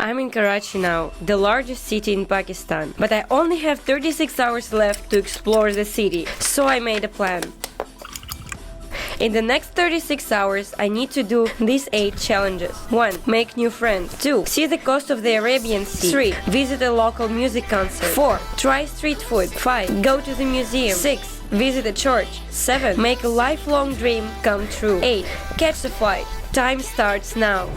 I'm in Karachi now, the largest city in Pakistan, but I only have 36 hours left to explore the city, so I made a plan. In the next 36 hours, I need to do these 8 challenges. 1. Make new friends. 2. See the coast of the Arabian Sea. 3. Visit a local music concert. 4. Try street food. 5. Go to the museum. 6. Visit a church. 7. Make a lifelong dream come true. 8. Catch the flight. Time starts now.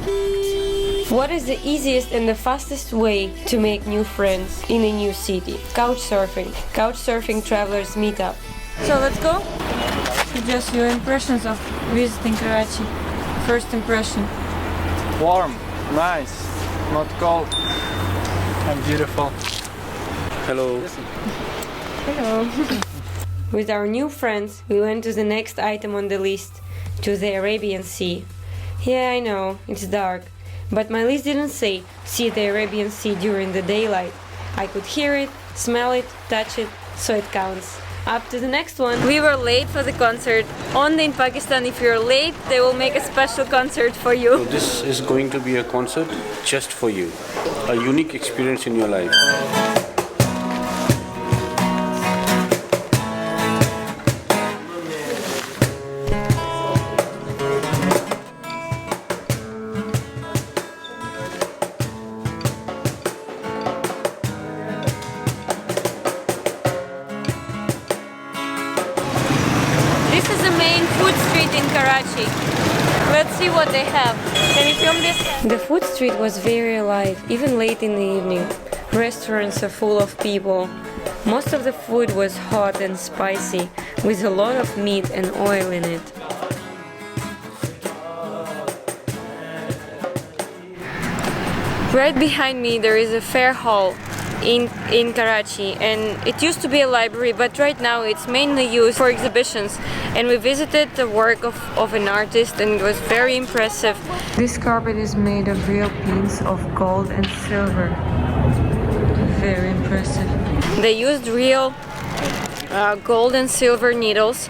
What is the easiest and the fastest way to make new friends in a new city? Couchsurfing. Couchsurfing travelers meetup. So let's go. Just your impressions of visiting Karachi. First impression. Warm, nice, not cold, and beautiful. Hello. Hello. With our new friends, we went to the next item on the list, to the Arabian Sea. Yeah, I know, it's dark, but my list didn't say see the Arabian Sea during the daylight. I could hear it, smell it, touch it, so it counts. Up to the next one. We were late for the concert. Only in Pakistan, if you're late, they will make a special concert for you. So this is going to be a concert just for you. A unique experience in your life. This is the main food street in Karachi. Let's see what they have. Can you film this? The food street was very alive, even late in the evening. Restaurants are full of people. Most of the food was hot and spicy, with a lot of meat and oil in it. Right behind me there is a fair hall in Karachi, and it used to be a library, but right now it's mainly used for exhibitions, and we visited the work of an artist, and it was very impressive. This carpet is made of real pieces of gold and silver. Very impressive. They used real gold and silver needles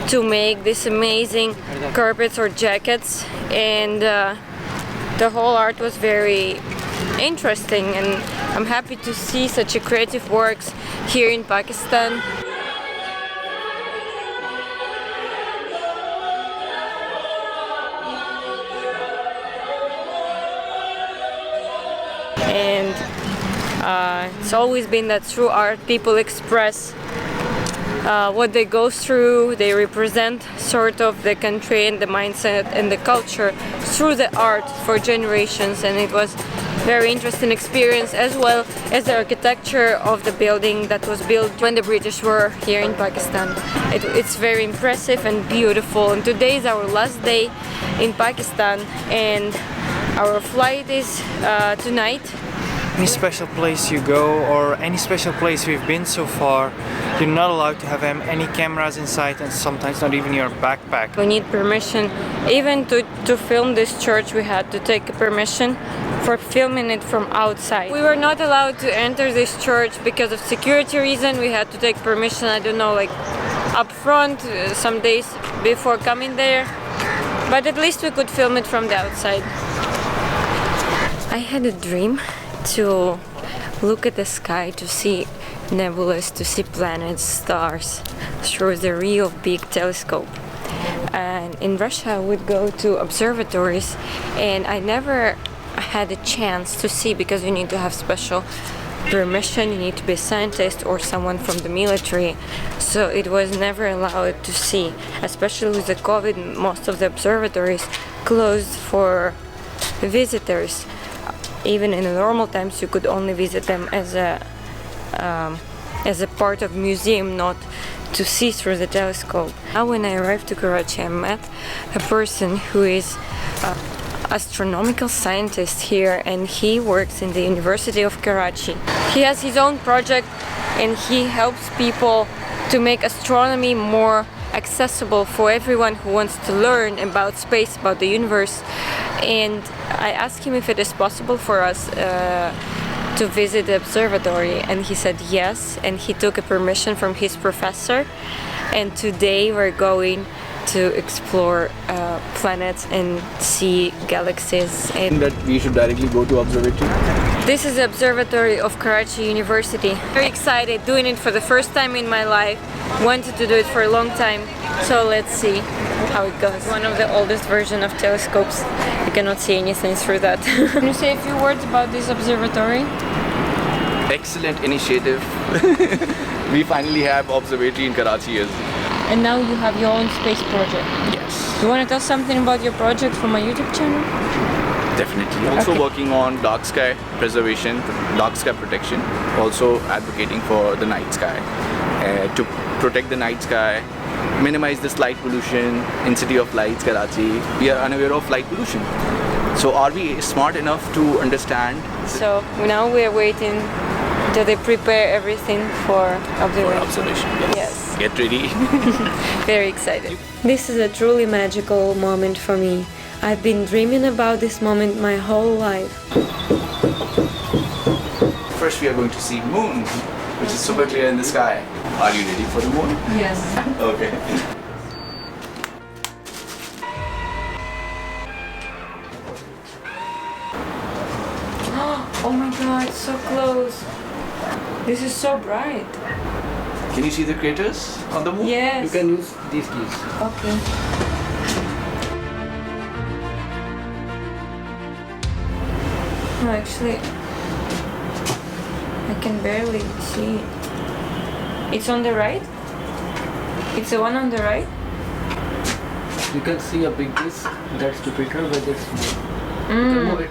to make these amazing carpets or jackets, and the whole art was very interesting, and I'm happy to see such a creative works here in Pakistan. And it's always been that through art people express what they go through. They represent sort of the country and the mindset and the culture through the art for generations, and it was very interesting experience, as well as the architecture of the building that was built when the British were here in Pakistan. It's very impressive and beautiful, and today is our last day in Pakistan, and our flight is tonight. Any special place you go, or any special place we've been so far, you're not allowed to have any cameras inside, and sometimes not even your backpack. We need permission. Even to film this church, we had to take permission for filming it from outside. We were not allowed to enter this church because of security reason. We had to take permission, I don't know, like up front, some days before coming there. But at least we could film it from the outside. I had a dream to look at the sky, to see nebulas, to see planets, stars through the real big telescope. And in Russia I would go to observatories, and I never had a chance to see, because you need to have special permission, you need to be a scientist or someone from the military, so it was never allowed to see. Especially with the COVID, most of the observatories closed for visitors. Even in the normal times you could only visit them as a part of museum, not to see through the telescope. Now when I arrived to Karachi, I met a person who is astronomical scientist here, and he works in the University of Karachi. He has his own project, and he helps people to make astronomy more accessible for everyone who wants to learn about space, about the universe. And I asked him if it is possible for us to visit the observatory, and he said yes, and he took a permission from his professor, and today we're going to explore planets and see galaxies. And That we should directly go to Observatory. this is the Observatory of Karachi University. Very excited, doing it for the first time in my life. Wanted to do it for a long time, so let's see how it goes. One of the oldest version of telescopes. You cannot see anything through that. Can you say a few words about this observatory? Excellent initiative. We finally have observatory in Karachi as And now you have your own space project. yes. You want to tell something about your project for my YouTube channel? Definitely. Also Okay. working on dark sky preservation, dark sky protection. Also advocating for the night sky to protect the night sky, minimize this light pollution in City of Lights, Karachi. We are unaware of light pollution. So are we smart enough to understand So now we are waiting till they prepare everything for observation. observation? Yes. Get ready. Very excited. This is a truly magical moment for me. I've been dreaming about this moment my whole life. First we are going to see moon, which is super clear in the sky. Are you ready for the moon? Yes. Okay. Oh my god, so close. This is so bright. Can you see the craters on the moon? Yes. You can use these keys. Okay. No, actually, I can barely see it. It's on the right? It's the one on the right? You can see a big disk, that's Jupiter, but it's small. You can move it.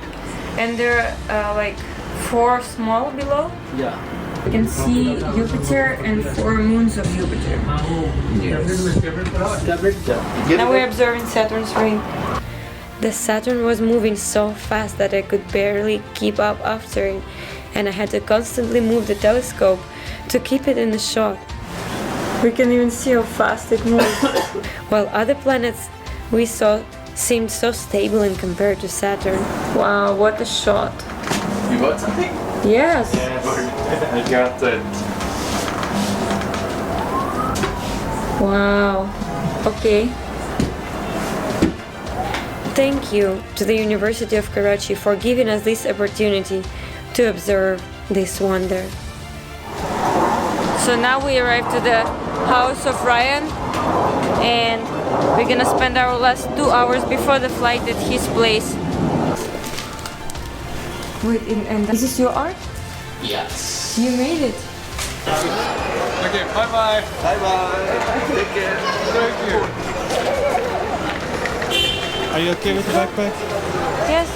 And there are like 4 small below. Yeah. You can see Jupiter and 4 moons of Jupiter. Now we're observing Saturn's ring. The Saturn was moving so fast that I could barely keep up after it, and I had to constantly move the telescope to keep it in the shot. We can even see how fast it moves. While other planets we saw seemed so stable in compared to Saturn. Wow, what a shot. You got something? Yes. I got it. Wow. Okay. Thank you to the University of Karachi for giving us this opportunity to observe this wonder. So now we arrived to the house of Ryan, and we're gonna spend our last 2 hours before the flight at his place. Wait, and is this your art? Yes. You made it. Okay, bye bye. Bye bye. Take care. Thank you. Are you okay with the backpack? Yes.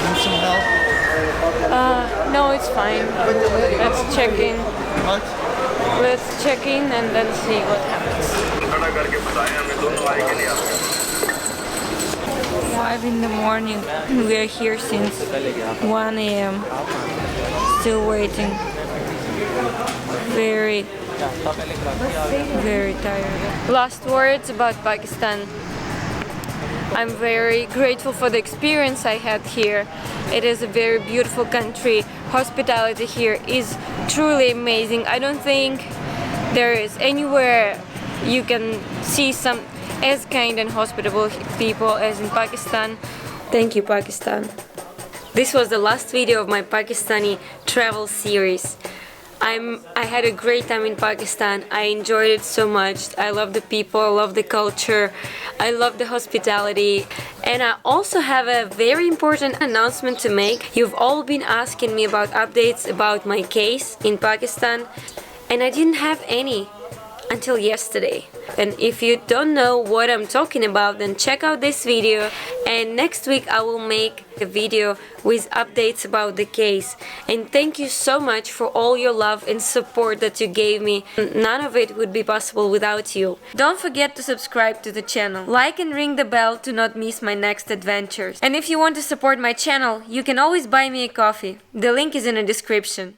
Need some help? No, it's fine. Let's check in. What? Let's check in and then see what happens. 5 in the morning. We are here since 1 a.m. Still waiting. Very tired. Last words about Pakistan. I'm very grateful for the experience I had here. It is a very beautiful country. Hospitality here is truly amazing. I don't think there is anywhere you can see some as kind and hospitable people as in Pakistan. Thank you, Pakistan. This was the last video of my Pakistani travel series. I had a great time in Pakistan. I enjoyed it so much. I love the people, I love the culture, I love the hospitality. And I also have a very important announcement to make. You've all been asking me about updates about my case in Pakistan, and I didn't have any until yesterday. And if you don't know what I'm talking about, then check out this video, and next week I will make a video with updates about the case. And thank you so much for all your love and support that you gave me. None of it would be possible without you. Don't forget to subscribe to the channel, like and ring the bell to not miss my next adventures. And if you want to support my channel, you can always buy me a coffee. The link is in the description.